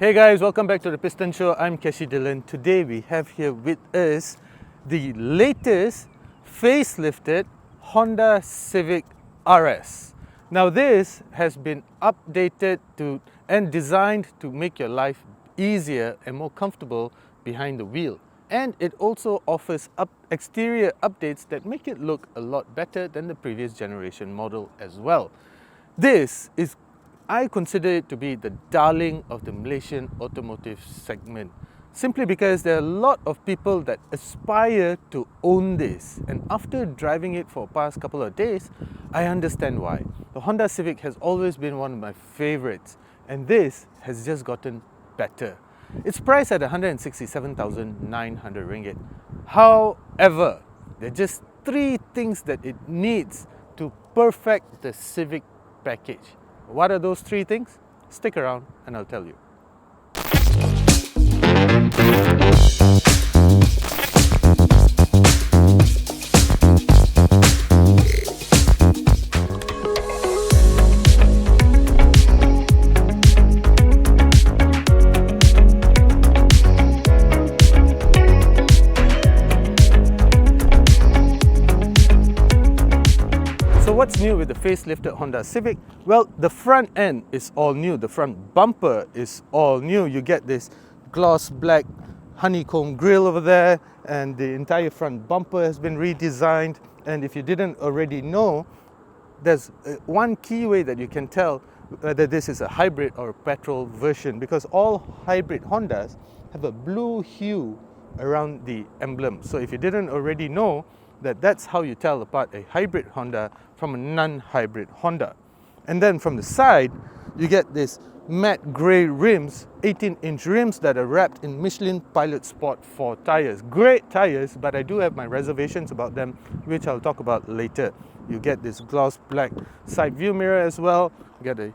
Hey guys, welcome back to the Piston Show. I'm Keshi Dillon. Today we have here with us the latest facelifted Honda Civic RS. Now this has been updated to and designed to make your life easier and more comfortable behind the wheel. And it also offers exterior updates that make it look a lot better than the previous generation model as well. I consider it to be the darling of the Malaysian automotive segment, simply because there are a lot of people that aspire to own this, and after driving it for the past couple of days, I understand why. The Honda Civic has always been one of my favorites, and this has just gotten better. It's priced at 167,900 ringgit. However, there are just 3 things that it needs to perfect the Civic package. What are those 3 things? Stick around and I'll tell you. So what's new with the facelifted Honda Civic? Well, the front end is all new. The front bumper is all new. You get this gloss black honeycomb grille over there, and the entire front bumper has been redesigned. And if you didn't already know, there's one key way that you can tell whether this is a hybrid or a petrol version, because all hybrid Hondas have a blue hue around the emblem. So if you didn't already know, that's how you tell apart a hybrid Honda from a non-hybrid Honda. And then from the side, you get this matte grey rims, 18-inch rims that are wrapped in Michelin Pilot Sport 4 tires. Great tires, but I do have my reservations about them, which I'll talk about later. You get this gloss black side view mirror as well. You get a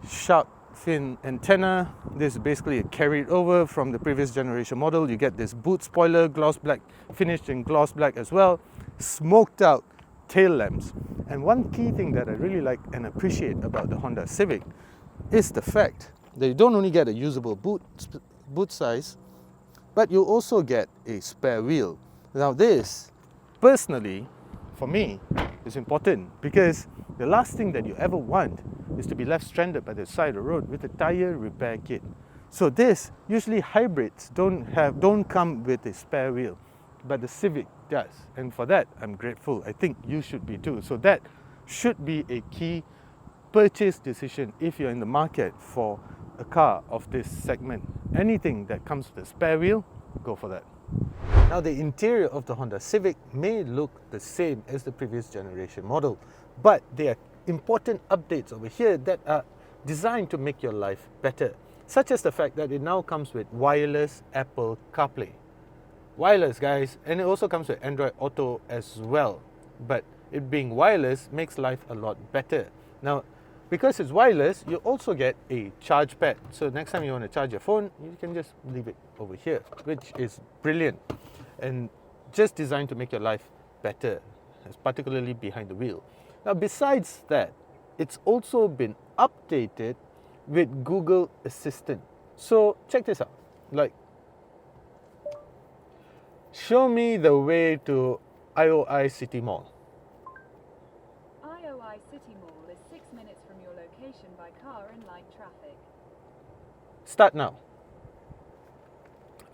shark fin antenna. This is basically carried over from the previous generation model. You get this boot spoiler, gloss black, finished in gloss black as well. Smoked out tail lamps. And one key thing that I really like and appreciate about the Honda Civic is the fact that you don't only get a usable boot size, but you also get a spare wheel. Now this, personally, for me, is important, because the last thing that you ever want is to be left stranded by the side of the road with a tire repair kit. So this, usually hybrids don't come with a spare wheel, but the Civic does, and for that I'm grateful. I think you should be too. So that should be a key purchase decision if you're in the market for a car of this segment. Anything that comes with a spare wheel, go for that. Now the interior of the Honda Civic may look the same as the previous generation model, but there are important updates over here that are designed to make your life better, such as the fact that it now comes with wireless Apple CarPlay. Wireless, guys, and it also comes with Android Auto as well. But it being wireless makes life a lot better. Now, because it's wireless, you also get a charge pad. So next time you want to charge your phone, you can just leave it over here, which is brilliant and just designed to make your life better, particularly behind the wheel. Now, besides that, it's also been updated with Google Assistant. So check this out. Show me the way to IOI City Mall. IOI City Mall is 6 minutes from your location by car in light traffic. Start now.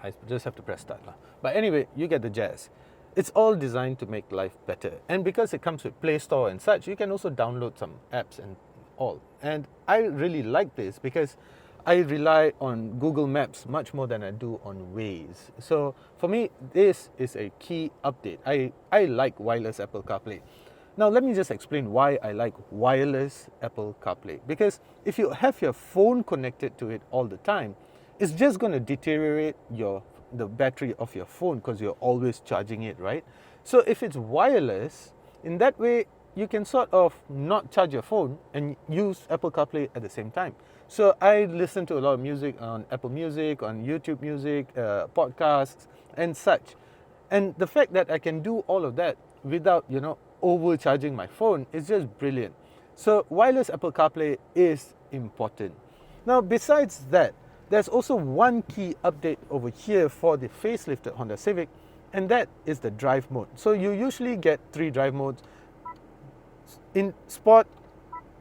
I just have to press start now. But anyway, you get the jazz. It's all designed to make life better. And because it comes with Play Store and such, you can also download some apps and all. And I really like this because I rely on Google Maps much more than I do on Waze. So for me, this is a key update. I like wireless Apple CarPlay. Now let me just explain why I like wireless Apple CarPlay. Because if you have your phone connected to it all the time, it's just going to deteriorate the battery of your phone because you're always charging it, right? So if it's wireless, in that way, you can sort of not charge your phone and use Apple CarPlay at the same time. So I listen to a lot of music on Apple Music, on YouTube Music, podcasts and such. And the fact that I can do all of that without, overcharging my phone is just brilliant. So wireless Apple CarPlay is important. Now, besides that, There's also one key update over here for the facelifted Honda Civic, and that is the drive mode. So you usually get 3 drive modes: in Sport,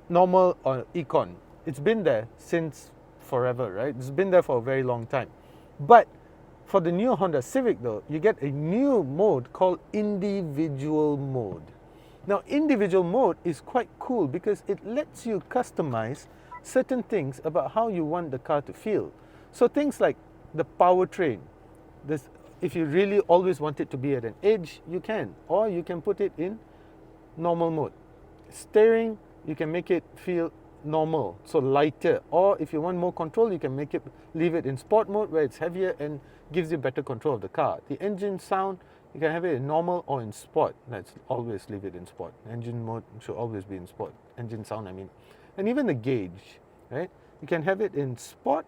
Normal, or Econ. It's been there since forever, right? It's been there for a very long time. But for the new Honda Civic though, you get a new mode called individual mode. Now, individual mode is quite cool because it lets you customize certain things about how you want the car to feel. So things like the powertrain, if you really always want it to be at an edge, you can, or you can put it in normal mode. Steering, you can make it feel normal, so lighter, or if you want more control, you can leave it in sport mode where it's heavier and gives you better control of the car. The engine sound, you can have it in normal or in sport. Let's always leave it in sport. Engine mode should always be in sport. Engine sound, I mean. And even the gauge, right? You can have it in sport,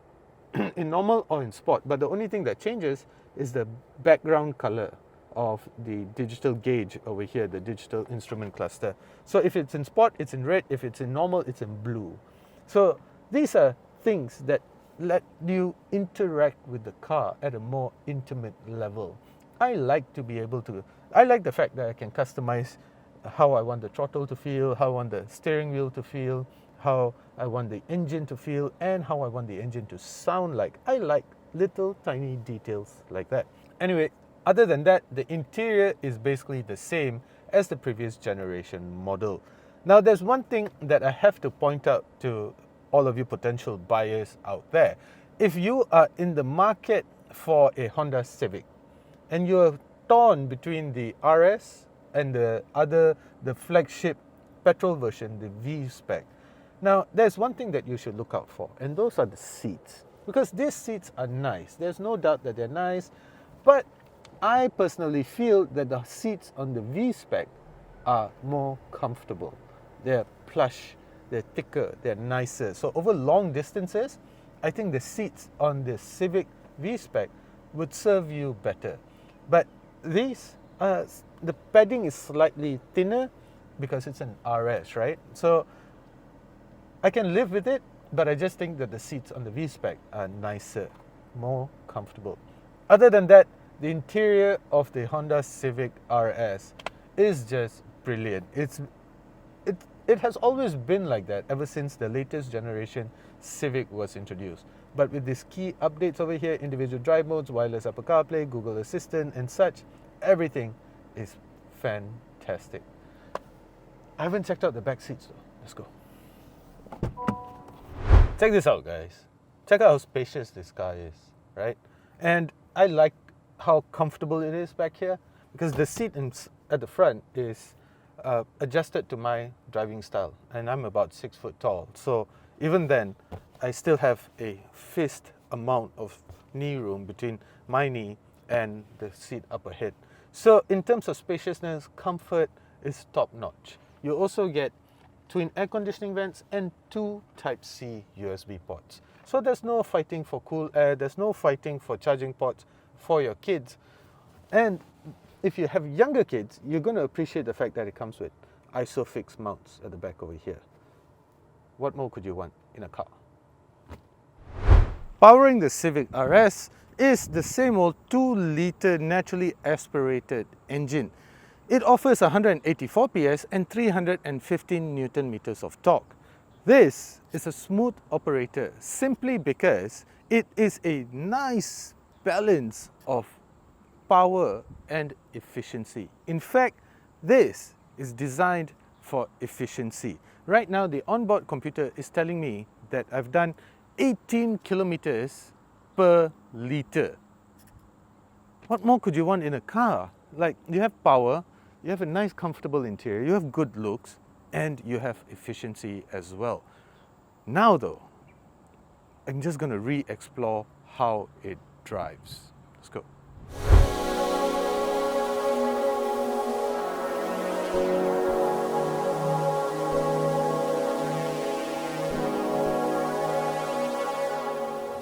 in normal or in sport, but the only thing that changes is the background color of the digital gauge over here, the digital instrument cluster. So if it's in sport, it's in red. If it's in normal, it's in blue. So these are things that let you interact with the car at a more intimate level. I like the fact that I can customize how I want the throttle to feel, how I want the steering wheel to feel, how I want the engine to feel, and how I want the engine to sound like. I like little tiny details like that. Anyway, other than that, the interior is basically the same as the previous generation model. Now, there's one thing that I have to point out to all of you potential buyers out there. If you are in the market for a Honda Civic and you're torn between the RS and the flagship petrol version, the V-Spec. Now, there's one thing that you should look out for, and those are the seats. Because these seats are nice. There's no doubt that they're nice, but I personally feel that the seats on the V-Spec are more comfortable. They're plush, they're thicker, they're nicer. So over long distances, I think the seats on the Civic V-Spec would serve you better. But these, the padding is slightly thinner because it's an RS, right? So I can live with it, but I just think that the seats on the V-Spec are nicer, more comfortable. Other than that, the interior of the Honda Civic RS is just brilliant. It has always been like that ever since the latest generation Civic was introduced. But with these key updates over here, individual drive modes, wireless Apple CarPlay, Google Assistant and such, everything is fantastic. I haven't checked out the back seats though. Let's go. Check this out, guys. Check out how spacious this car is, right? And I like how comfortable it is back here because the seat at the front is adjusted to my driving style, and I'm about 6 foot tall. So even then, I still have a fist amount of knee room between my knee and the seat up ahead. So in terms of spaciousness, comfort is top notch. You also get twin air conditioning vents and 2 Type-C USB ports. So there's no fighting for cool air, there's no fighting for charging ports for your kids. And if you have younger kids, you're going to appreciate the fact that it comes with ISOFIX mounts at the back over here. What more could you want in a car? Powering the Civic RS is the same old 2-liter naturally aspirated engine. It offers 184 PS and 315 Newton meters of torque. This is a smooth operator simply because it is a nice balance of power and efficiency. In fact, this is designed for efficiency. Right now, the onboard computer is telling me that I've done 18 kilometers per liter. What more could you want in a car? Like, you have power, you have a nice comfortable interior, you have good looks, and you have efficiency as well. Now though, I'm just going to re-explore how it drives. Let's go.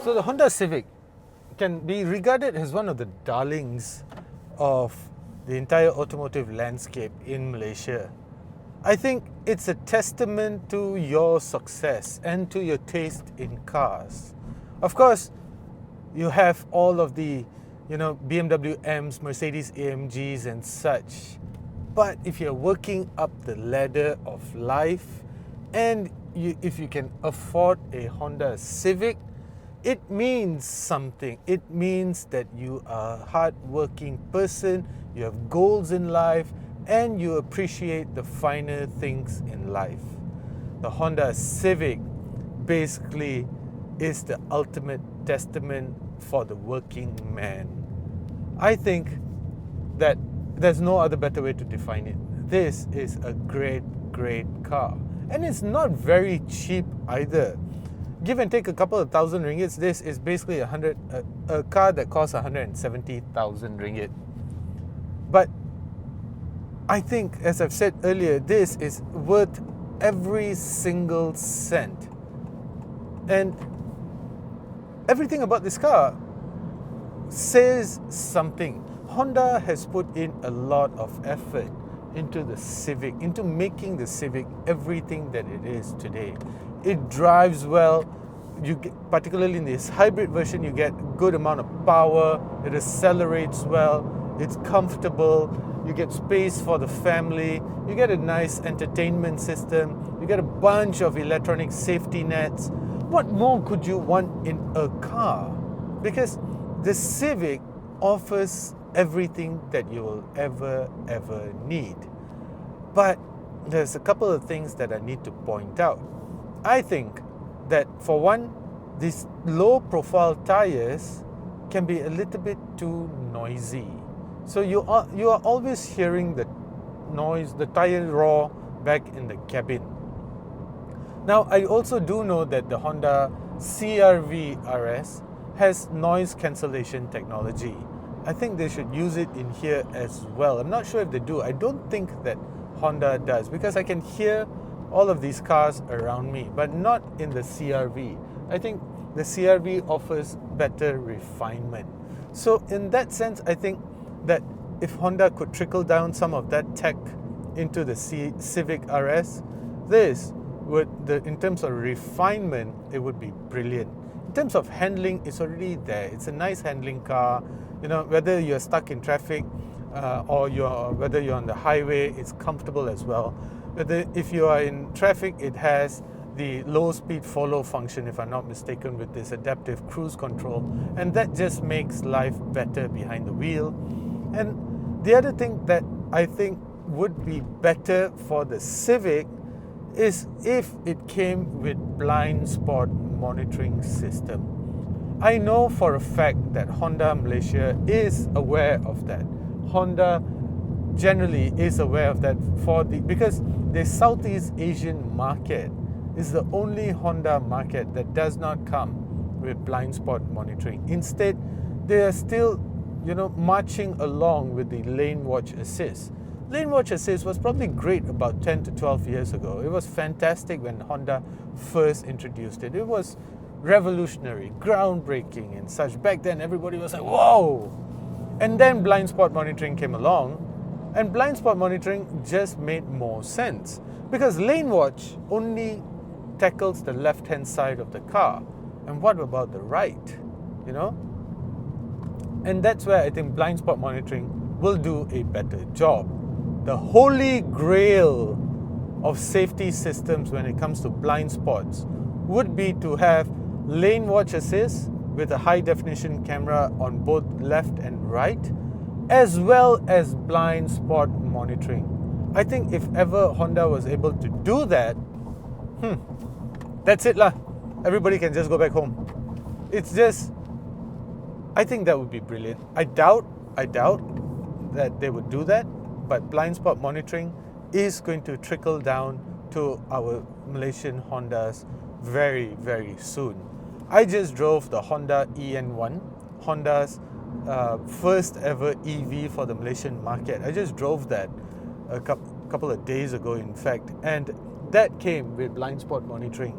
So the Honda Civic can be regarded as one of the darlings of the entire automotive landscape in Malaysia. I think it's a testament to your success and to your taste in cars. Of course, You have all of the, BMW M's, Mercedes AMGs and such. But if you're working up the ladder of life and if you can afford a Honda Civic, it means something. It means that you are a hard-working person, you have goals in life, and you appreciate the finer things in life. The Honda Civic basically is the ultimate testament for the working man. I think that there's no other better way to define it. This is a great, great car. And it's not very cheap either. Give and take a couple of thousand ringgits, this is basically a car that costs 170,000 ringgit. But I think, as I've said earlier, this is worth every single cent. And everything about this car says something. Honda has put in a lot of effort into the Civic, into making the Civic everything that it is today. It drives well. You get, particularly in this hybrid version, you get good amount of power. It accelerates well. It's comfortable. You get space for the family. You get a nice entertainment system. You get a bunch of electronic safety nets. What more could you want in a car? Because the Civic offers everything that you will ever need. But there's a couple of things that I need to point out. I think that, for one, these low profile tires can be a little bit too noisy. So you are always hearing the noise, the tire roar back in the cabin. Now, I also do know that the Honda CR-V RS has noise cancellation technology. I think they should use it in here as well. I'm not sure if they do. I don't think that Honda does, because I can hear all of these cars around me, but not in the CR-V. I think the CR-V offers better refinement. So in that sense, I think that if Honda could trickle down some of that tech into the Civic RS, this would, in terms of refinement, it would be brilliant. In terms of handling, it's already there. It's a nice handling car. Whether you're stuck in traffic or whether you're on the highway, it's comfortable as well. If you are in traffic, it has the low speed follow function, if I'm not mistaken, with this adaptive cruise control, and that just makes life better behind the wheel. And the other thing that I think would be better for the Civic is if it came with blind spot monitoring system. I know for a fact that Honda Malaysia is aware of that. Honda generally is aware of that because the Southeast Asian market is the only Honda market that does not come with blind spot monitoring. Instead, they are still, marching along with the lane watch assist. Lane watch assist was probably great about 10 to 12 years ago. It was fantastic when Honda first introduced it. It was revolutionary, groundbreaking and such. Back then, everybody was like, whoa! And then blind spot monitoring came along, and blind spot monitoring just made more sense, because lane watch only tackles the left-hand side of the car. And what about the right? And that's where I think blind spot monitoring will do a better job. The holy grail of safety systems when it comes to blind spots would be to have lane watch assist with a high definition camera on both left and right, as well as blind spot monitoring. I think if ever Honda was able to do that, that's it lah. Everybody can just go back home. I think that would be brilliant. I doubt that they would do that, but blind spot monitoring is going to trickle down to our Malaysian Hondas very, very soon. I just drove the Honda EN1, Honda's first ever EV for the Malaysian market. I just drove that a couple of days ago, in fact, and that came with blind spot monitoring.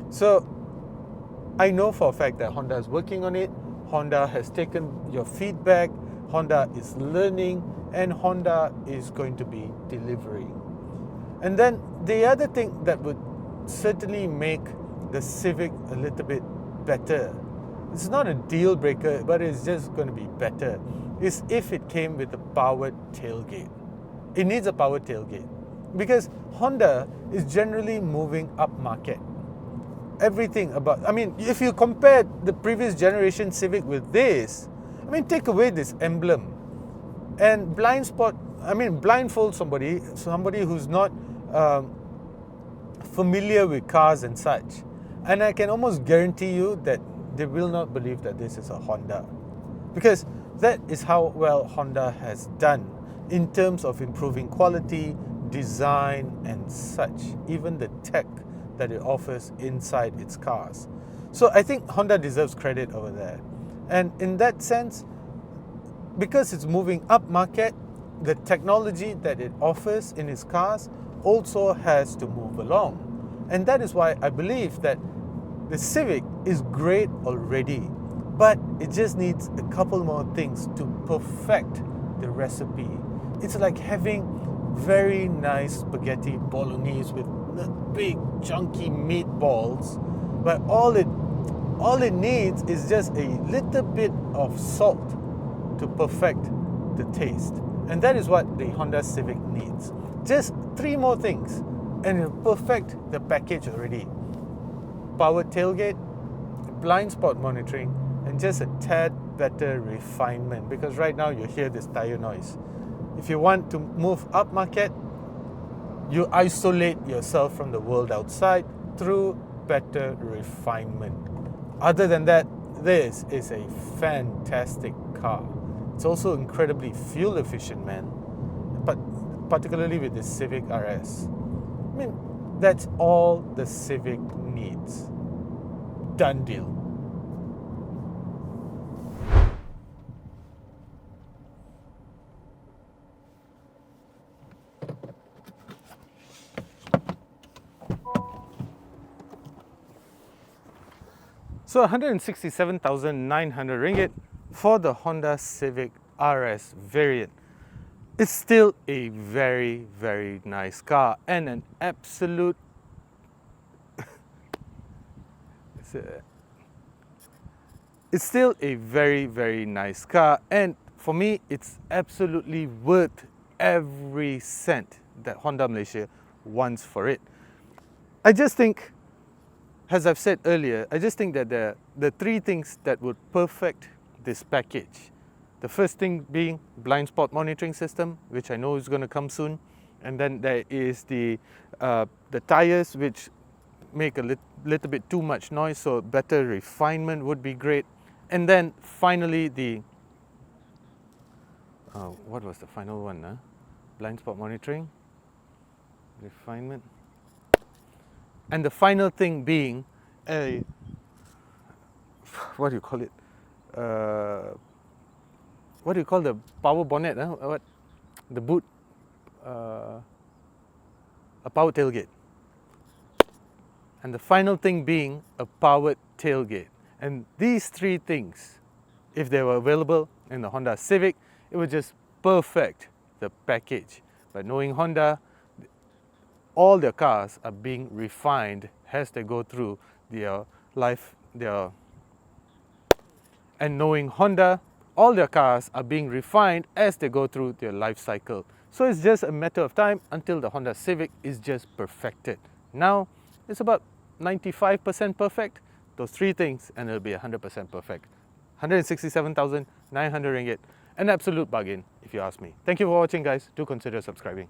So I know for a fact that Honda is working on it. Honda has taken your feedback. Honda is learning, and Honda is going to be delivering. And then the other thing that would certainly make the Civic a little bit better it's not a deal breaker, but it's just going to be better, is if it came with a powered tailgate. It needs a powered tailgate because Honda is generally moving up market. Everything about, I mean, if you compare the previous generation Civic with this, I mean, take away this emblem and blindfold somebody who's not familiar with cars and such, and I can almost guarantee you that they will not believe that this is a Honda, because that is how well Honda has done in terms of improving quality, design and such, even the tech that it offers inside its cars. So I think Honda deserves credit over there. And in that sense, because it's moving up market, the technology that it offers in its cars also has to move along. And that is why I believe that the Civic is great already, but it just needs a couple more things to perfect the recipe. It's like having very nice spaghetti bolognese with big chunky meatballs, but all it needs is just a little bit of salt to perfect the taste. And that is what the Honda Civic needs. Just 3 more things and it'll perfect the package already. Powered tailgate, blind spot monitoring, and just a tad better refinement, because right now you hear this tire noise. If you want to move up market, you isolate yourself from the world outside through better refinement. Other than that, this is a fantastic car. It's also incredibly fuel efficient, man. But particularly with the Civic RS. I mean, that's all the Civic needs. Done deal. So 167,900 ringgit for the Honda Civic RS variant. It's still a very, very nice car and an absolute it's still a very, very nice car, and for me it's absolutely worth every cent that Honda Malaysia wants for it. I just think, as I've said earlier, I just think that the 3 things that would perfect this package. The first thing being blind spot monitoring system, which I know is going to come soon. And then there is the tires, which make a little bit too much noise, so better refinement would be great. And then finally the, what was the final one? Blind spot monitoring, refinement. And the final thing being a, what do you call it? What do you call the power bonnet? What? The boot? A power tailgate. And the final thing being a powered tailgate. And these 3 things, if they were available in the Honda Civic, it would just perfect the package. But knowing Honda, all their cars are being refined as they go through their life, and knowing Honda, all their cars are being refined as they go through their life cycle. So it's just a matter of time until the Honda Civic is just perfected. Now, it's about 95% perfect, those 3 things, and it'll be 100% perfect. 167,900 ringgit, an absolute bargain if you ask me. Thank you for watching, guys. Do consider subscribing.